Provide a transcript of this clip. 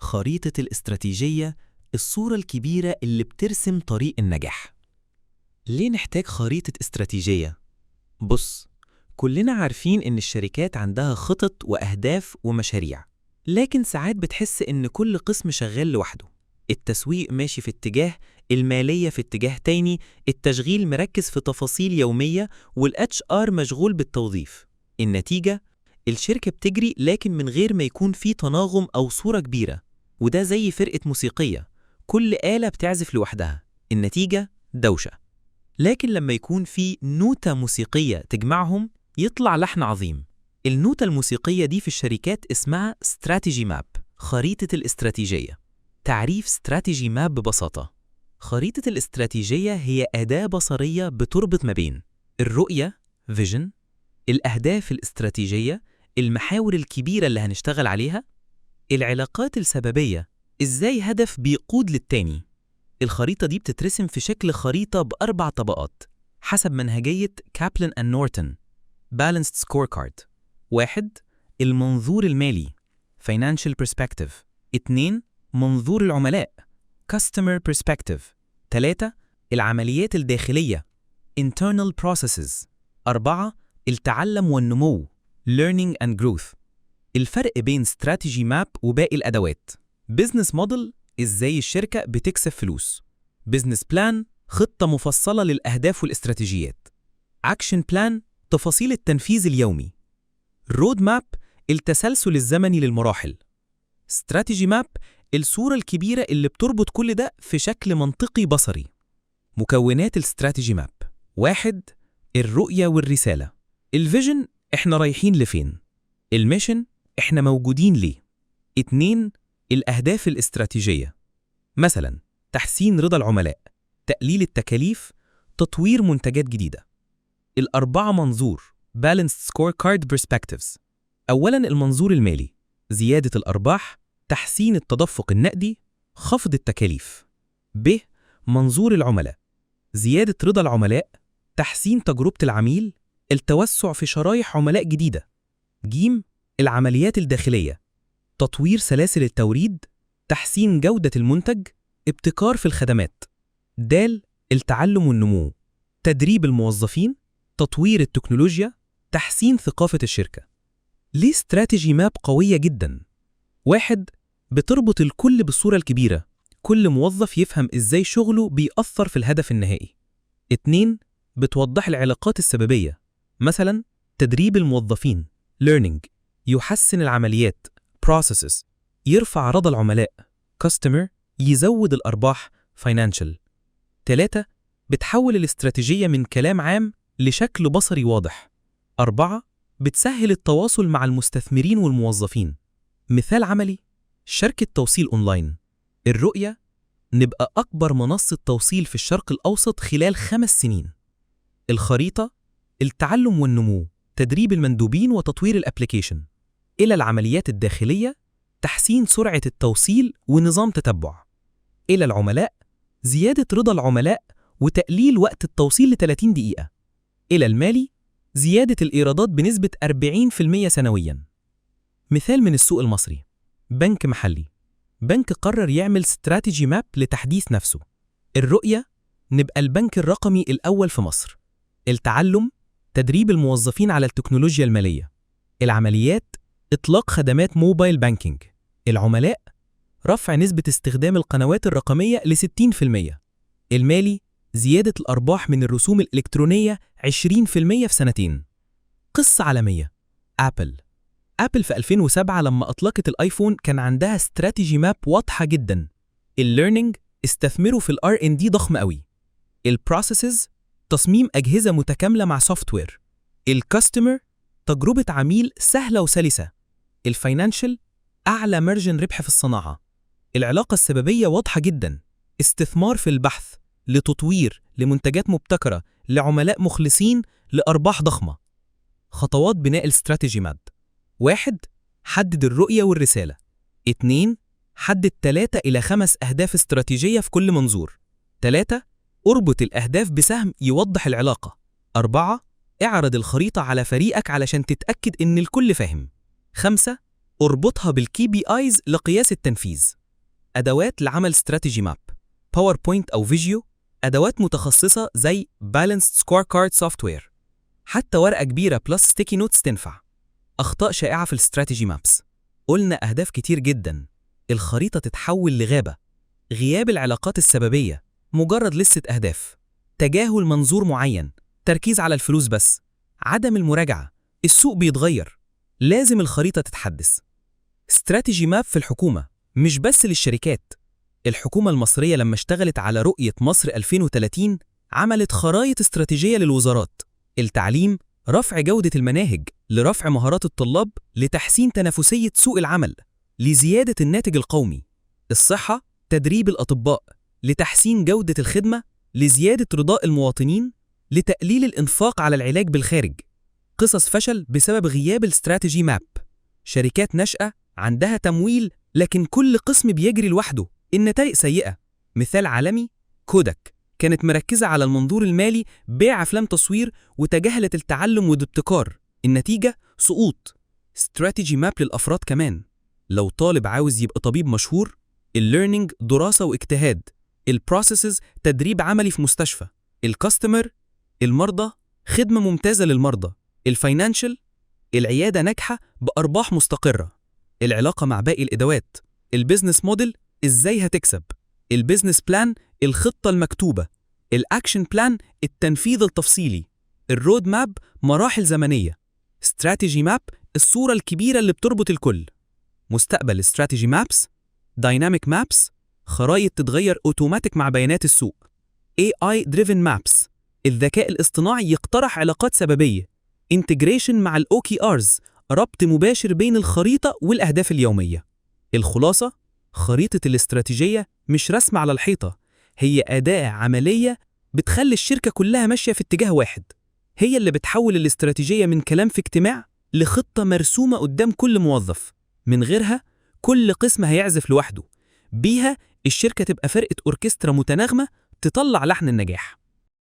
خريطة الاستراتيجية، الصورة الكبيرة اللي بترسم طريق النجاح. ليه نحتاج خريطة استراتيجية؟ بص، كلنا عارفين إن الشركات عندها خطط وأهداف ومشاريع، لكن ساعات بتحس إن كل قسم شغال لوحده. التسويق ماشي في اتجاه، المالية في اتجاه تاني، التشغيل مركز في تفاصيل يومية، والHR مشغول بالتوظيف. النتيجة، الشركة بتجري لكن من غير ما يكون في تناغم أو صورة كبيرة، وده زي فرقة موسيقية، كل آلة بتعزف لوحدها، النتيجة دوشة. لكن لما يكون في نوتة موسيقية تجمعهم يطلع لحن عظيم. النوتة الموسيقية دي في الشركات اسمها استراتيجي ماب، خريطة الاستراتيجية. تعريف استراتيجي ماب ببساطة: خريطة الاستراتيجية هي أداة بصرية بتربط ما بين الرؤية vision، الأهداف الاستراتيجية، المحاور الكبيرة اللي هنشتغل عليها، العلاقات السببية، إزاي هدف بيقود للتاني. الخريطة دي بتترسم في شكل خريطة ب4 طبقات حسب منهجية كابلن أند نورتون. Balanced Scorecard: 1. المنظور المالي Financial Perspective. 2. منظور العملاء Customer Perspective. 3. العمليات الداخلية Internal Processes. 4. التعلم والنمو Learning and Growth. الفرق بين Strategy Map وباقي الأدوات: Business Model، إزاي الشركة بتكسب فلوس. Business Plan، خطة مفصلة للأهداف والاستراتيجيات. Action Plan، تفاصيل التنفيذ اليومي. Road Map، التسلسل الزمني للمراحل. Strategy Map، الصورة الكبيرة اللي بتربط كل ده في شكل منطقي بصري. مكونات الاستراتيجي ماب: 1. الرؤية والرسالة. الفيجن، احنا رايحين لفين. الميشن، احنا موجودين ليه. 2. الأهداف الاستراتيجية، مثلا تحسين رضا العملاء، تقليل التكاليف، تطوير منتجات جديدة. 4 منظور Balanced Scorecard Perspectives. أولا المنظور المالي، زيادة الأرباح، تحسين التدفق النقدي، خفض التكاليف. ب. منظور العملاء، زيادة رضا العملاء، تحسين تجربة العميل، التوسع في شرايح عملاء جديدة. ج. العمليات الداخلية، تطوير سلاسل التوريد، تحسين جودة المنتج، ابتكار في الخدمات. د. التعلم والنمو، تدريب الموظفين، تطوير التكنولوجيا، تحسين ثقافة الشركة. ليه استراتيجي ماب قوية جدا؟ 1. بتربط الكل بالصورة الكبيرة، كل موظف يفهم إزاي شغله بيأثر في الهدف النهائي. 2. بتوضح العلاقات السببية، مثلا تدريب الموظفين learning، يحسن العمليات processes، يرفع رضا العملاء customer، يزود الأرباح financial. 3. بتحول الاستراتيجية من كلام عام لشكل بصري واضح. 4. بتسهل التواصل مع المستثمرين والموظفين. مثال عملي: شركة توصيل أونلاين. الرؤية: نبقى أكبر منصة توصيل في الشرق الأوسط خلال 5 سنين. الخريطة: التعلم والنمو، تدريب المندوبين وتطوير الابليكيشن. إلى العمليات الداخلية: تحسين سرعة التوصيل ونظام تتبع. إلى العملاء: زيادة رضا العملاء وتقليل وقت التوصيل ل30 دقيقة. إلى المالي: زيادة الإيرادات بنسبة 40% سنوياً. مثال من السوق المصري: بنك محلي. بنك قرر يعمل استراتيجي ماب لتحديث نفسه. الرؤية: نبقى البنك الرقمي الأول في مصر. التعلم: تدريب الموظفين على التكنولوجيا المالية. العمليات: إطلاق خدمات موبايل بانكينج. العملاء: رفع نسبة استخدام القنوات الرقمية ل60%. المالي: زيادة الأرباح من الرسوم الإلكترونية 20% في سنتين. قصة عالمية: أبل في 2007 لما أطلقت الآيفون كان عندها استراتيجي ماب واضحة جدا. الليرنينج: استثمروا في R&D ضخم قوي. البروسيسز: تصميم أجهزة متكاملة مع سوفتوير. الكاستمر: تجربة عميل سهلة وسلسة. الفاينانشال: أعلى مارجن ربح في الصناعة. العلاقة السببية واضحة جدا: استثمار في البحث، لتطوير، لمنتجات مبتكرة، لعملاء مخلصين، لأرباح ضخمة. خطوات بناء الاستراتيجي ماب: 1. حدد الرؤية والرسالة. 2. حدد 3 إلى 5 أهداف استراتيجية في كل منظور. 3. اربط الأهداف بسهم يوضح العلاقة. 4. اعرض الخريطة على فريقك علشان تتأكد إن الكل فاهم. 5. اربطها بالكي بي آيز لقياس التنفيذ. أدوات لعمل استراتيجي ماب، باوربوينت أو فيجيو، أدوات متخصصة زي Balanced Scorecard Software. حتى ورقة كبيرة بلس ستيكي نوتس تنفع. أخطاء شائعة في الاستراتيجي مابس. قلنا أهداف كتير جدا، الخريطة تتحول لغابة. غياب العلاقات السببية، مجرد لستة أهداف. تجاهل منظور معين، تركيز على الفلوس بس. عدم المراجعة، السوق بيتغير، لازم الخريطة تتحدث. استراتيجي ماب في الحكومة، مش بس للشركات. الحكومة المصرية لما اشتغلت على رؤية مصر 2030 عملت خرائط استراتيجية للوزارات: التعليم، رفع جودة المناهج، لرفع مهارات الطلاب، لتحسين تنافسية سوق العمل، لزيادة الناتج القومي. الصحة، تدريب الأطباء، لتحسين جودة الخدمة، لزيادة رضاء المواطنين، لتقليل الإنفاق على العلاج بالخارج. قصص فشل بسبب غياب الاستراتيجي ماب. شركات ناشئة عندها تمويل لكن كل قسم بيجري لوحده، النتائج سيئة. مثال عالمي، كوداك كانت مركزة على المنظور المالي، بيع أفلام تصوير، وتجاهلت التعلم والابتكار. النتيجة سقوط. استراتيجي ماب للأفراد كمان. لو طالب عاوز يبقى طبيب مشهور، الليرنينج دراسة واجتهاد، البروسيسز تدريب عملي في مستشفى، الكاستمر المرضى خدمة ممتازة للمرضى، الفاينانشال العيادة ناجحة بأرباح مستقرة، العلاقة مع باقي الإدوات، البيزنس موديل إزاي هتكسب، البيزنس بلان الخطة المكتوبة، الأكشن بلان التنفيذ التفصيلي، الرود ماب مراحل زمنية، استراتيجي ماب الصورة الكبيرة اللي بتربط الكل. مستقبل استراتيجي مابس، دايناميك مابس، خرائط تتغير أوتوماتيك مع بيانات السوق، AI driven maps، الذكاء الاصطناعي يقترح علاقات سببية، integration مع OKRs، ربط مباشر بين الخريطة والأهداف اليومية. الخلاصة، خريطة الاستراتيجية مش رسم على الحيطة، هي أداة عملية بتخلي الشركة كلها ماشية في اتجاه واحد. هي اللي بتحول الاستراتيجية من كلام في اجتماع لخطة مرسومة قدام كل موظف. من غيرها كل قسم هيعزف لوحده، بيها الشركة تبقى فرقة أوركسترا متناغمة تطلع لحن النجاح.